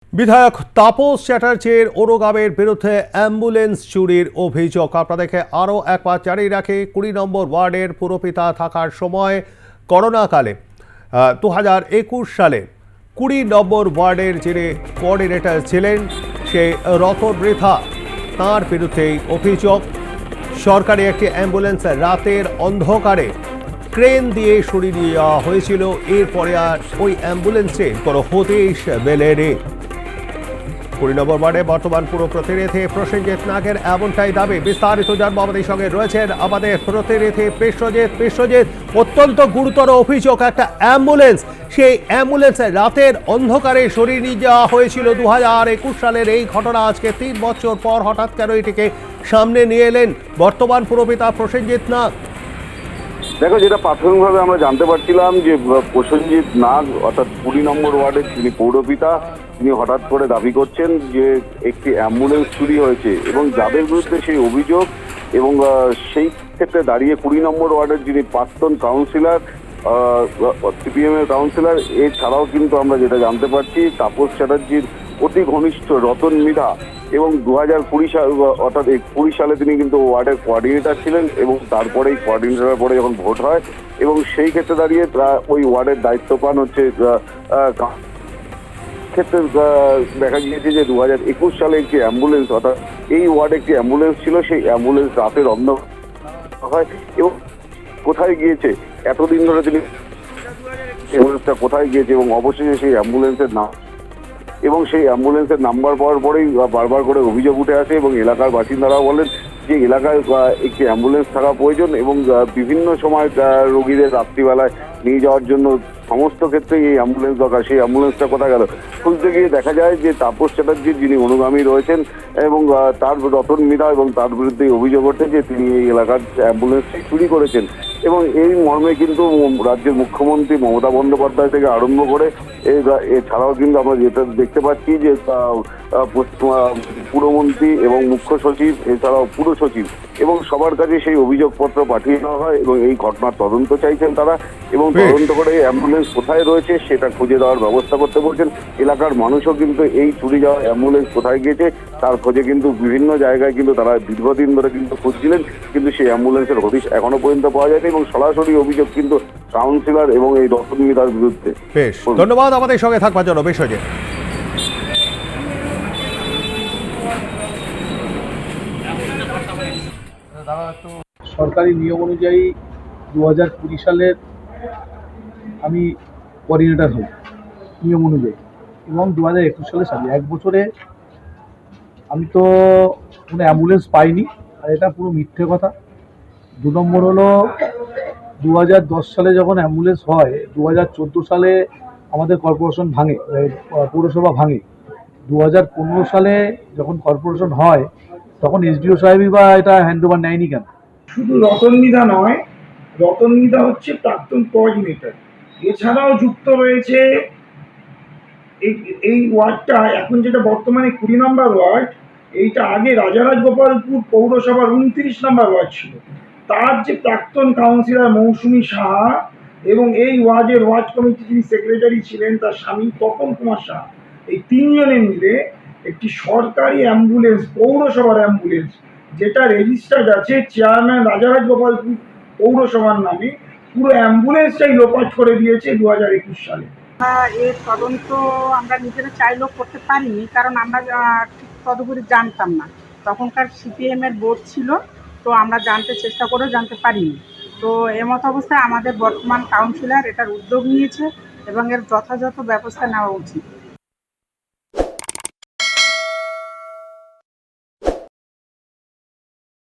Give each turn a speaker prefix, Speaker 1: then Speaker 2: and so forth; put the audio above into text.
Speaker 1: বিধায়ক তাপস চ্যাটার্জির ওরগামের বিরুদ্ধে অ্যাম্বুলেন্স চুরির অভিযোগ আপনাদেরকে আরও একবার জানিয়ে রাখি। 20 নম্বর ওয়ার্ডের পুরপিতা থাকার সময় করোনাকালে 2021 সালে 20 নম্বর ওয়ার্ডের যিনি কোঅর্ডিনেটর ছিলেন সেই রতন বৃথা, তাঁর বিরুদ্ধেই অভিযোগ। সরকারি একটি অ্যাম্বুলেন্স রাতের অন্ধকারে ক্রেন দিয়ে সরিয়ে নিয়ে যাওয়া হয়েছিল। এরপরে আর ওই অ্যাম্বুলেন্সে কোনো হদিশ মেলেনি। 20 নম্বর ওয়ার্ডে বর্তমান পুরো প্রতিনিধি প্রসেনজিৎ নাগের এমনটাই দাবি। বিস্তারিত জানবো, আমাদের সঙ্গে রয়েছেন আমাদের প্রতিনিধি বিশ্বজিৎ। অত্যন্ত গুরুতর অভিযোগ, একটা অ্যাম্বুলেন্স, সেই অ্যাম্বুলেন্সে রাতের অন্ধকারে সরিয়ে নিয়ে যাওয়া হয়েছিল 2021 সালের এই ঘটনা। আজকে 3 বছর পর হঠাৎ কেন এটিকে সামনে নিয়ে এলেন বর্তমান পুরপিতা প্রসেনজিৎ নাগ?
Speaker 2: দেখো, যেটা প্রাথমিকভাবে আমরা জানতে পারছিলাম যে প্রসেনজিৎ নাগ অর্থাৎ 20 নম্বর ওয়ার্ডের যিনি পৌরপিতা, তিনি হঠাৎ করে দাবি করছেন যে একটি অ্যাম্বুলেন্স চুরি হয়েছে এবং যাদের বিরুদ্ধে সেই অভিযোগ, এবং সেই ক্ষেত্রে দাঁড়িয়ে 20 নম্বর ওয়ার্ডের যিনি প্রাক্তন কাউন্সিলর, সিপিএম এর কাউন্সিলর, এছাড়াও কিন্তু আমরা যেটা জানতে পারছি তাপস চ্যাটার্জির অতি ঘনিষ্ঠ রতন মৃধা, এবং 2020 সাল অর্থাৎ 20 সালে তিনি কিন্তু ওয়ার্ডের কোঅর্ডিনেটর ছিলেন, এবং তারপরেই কোঅর্ডিনেটরের পরে যখন ভোট হয় এবং সেই ক্ষেত্রে দাঁড়িয়ে ওই ওয়ার্ডের দায়িত্ব পান হচ্ছে ক্ষেত্রে দেখা গিয়েছে যে 2021 সালে একটি অ্যাম্বুলেন্স, অর্থাৎ এই ওয়ার্ডে একটি অ্যাম্বুলেন্স ছিল, সেই অ্যাম্বুলেন্স রাতের অন্ধকার হয় এবং কোথায় গিয়েছে এতদিন ধরে তিনি অ্যাম্বুলেন্সটা কোথায় গিয়েছে, এবং অবশেষে সেই অ্যাম্বুলেন্সের নাম এবং সেই অ্যাম্বুলেন্সের নাম্বার পাওয়ার পরেই বারবার করে অভিযোগ উঠে আসে এবং এলাকার বাসিন্দারাও বলেন যে এলাকায় একটি অ্যাম্বুলেন্স থাকা প্রয়োজন, এবং বিভিন্ন সময় রোগীদের রাত্রিবেলায় নিয়ে যাওয়ার জন্য সমস্ত ক্ষেত্রেই এই অ্যাম্বুলেন্স দরকার। সেই অ্যাম্বুলেন্সটা কোথায় গেল? খুঁজতে গিয়ে দেখা যায় যে তাপস চ্যাটার্জির যিনি অনুগামী রয়েছেন এবং তার রতন মৃধা, এবং তার বিরুদ্ধে অভিযোগ ওঠে যে তিনি এই এলাকার অ্যাম্বুলেন্সটি চুরি করেছেন। এবং এই মর্মে কিন্তু রাজ্যের মুখ্যমন্ত্রী মমতা বন্দ্যোপাধ্যায় থেকে আরম্ভ করে এছাড়াও কিন্তু আমরা যেটা দেখতে পাচ্ছি যে পুরমন্ত্রী এবং মুখ্য সচিব, এছাড়াও পুর সচিব, এবং সবার কাছে সেই অভিযোগপত্র পাঠিয়ে দেওয়া হয় এবং এই ঘটনার তদন্ত চাইছেন তারা, এবং তদন্ত করে অ্যাম্বুলেন্স কোথায় রয়েছে সেটা খুঁজে দেওয়ার ব্যবস্থা করতে বলছেন। এলাকার মানুষও কিন্তু এই চুরি যাওয়া অ্যাম্বুলেন্স কোথায় গিয়েছে তার খোঁজে কিন্তু বিভিন্ন জায়গায় কিন্তু তারা দীর্ঘদিন ধরে কিন্তু খুঁজছিলেন, কিন্তু সেই অ্যাম্বুলেন্সের হদিশ এখনো পর্যন্ত পাওয়া যায়নি, এবং সরাসরি অভিযোগ কিন্তু কাউন্সিলর এবং এই রতন মৃধার বিরুদ্ধে।
Speaker 1: বেশ, ধন্যবাদ আমাদের সঙ্গে থাকবার জন্য বিশ্বজিৎ।
Speaker 3: সরকারি নিয়ম অনুযায়ী 2020 সালের আমি কোঅর্ডিনেটর হই নিয়ম অনুযায়ী, এবং 2021 সালে সারি 1 বছরে আমি তো কোনো অ্যাম্বুলেন্স পাইনি, আর এটা পুরো মিথ্যে কথা। 2 নম্বর হলো 2010 সালে যখন অ্যাম্বুলেন্স হয়, 2014 সালে আমাদের কর্পোরেশন ভাঙে, পৌরসভা ভাঙে। 2015 সালে যখন কর্পোরেশন হয় তখন এসডিও সাহেবই বা এটা হ্যান্ডওভার নেয়নি কেন?
Speaker 4: শুধু রতন মৃধা নয়, রতন মৃধা হচ্ছে প্রাক্তন কোঅর্ডিনেটর, এছাড়াও যুক্ত রয়েছে এই ওয়ার্ডটা এখন যেটা বর্তমানে 20 নম্বর ওয়ার্ড, এইটা আগে রাজারাজগোপালপুর পৌরসভার 29 নম্বর ওয়ার্ড ছিল। তার যে প্রাক্তন কাউন্সিলর মৌসুমী সাহা, এবং এই ওয়ার্ডের ওয়ার্ড কমিটি যিনি সেক্রেটারি ছিলেন তার স্বামী তপন কুমার সাহা, এই 3 জনে মিলে একটি সরকারি অ্যাম্বুলেন্স, পৌরসভার অ্যাম্বুলেন্স, যেটা রেজিস্টার্ড আছে চেয়ারম্যান রাজারাজগোপালপুর পৌরসভার নামে, পুরো অ্যাম্বুলেন্সটাই লোপাট করে দিয়েছে 2021 সালে।
Speaker 5: এর তদন্ত আমরা নিজেরা চাইলেও করতে পারিনি, কারণ আমরা ঠিক তদুপরি জানতাম না। তখনকার সিপিএম এর বোর্ড ছিল, তো আমরা জানতে চেষ্টা করেও জানতে পারিনি। তো এমত অবস্থায় আমাদের বর্তমান কাউন্সিলর এটার উদ্যোগ নিয়েছে এবং এর যথাযথ ব্যবস্থা নেওয়া উচিত।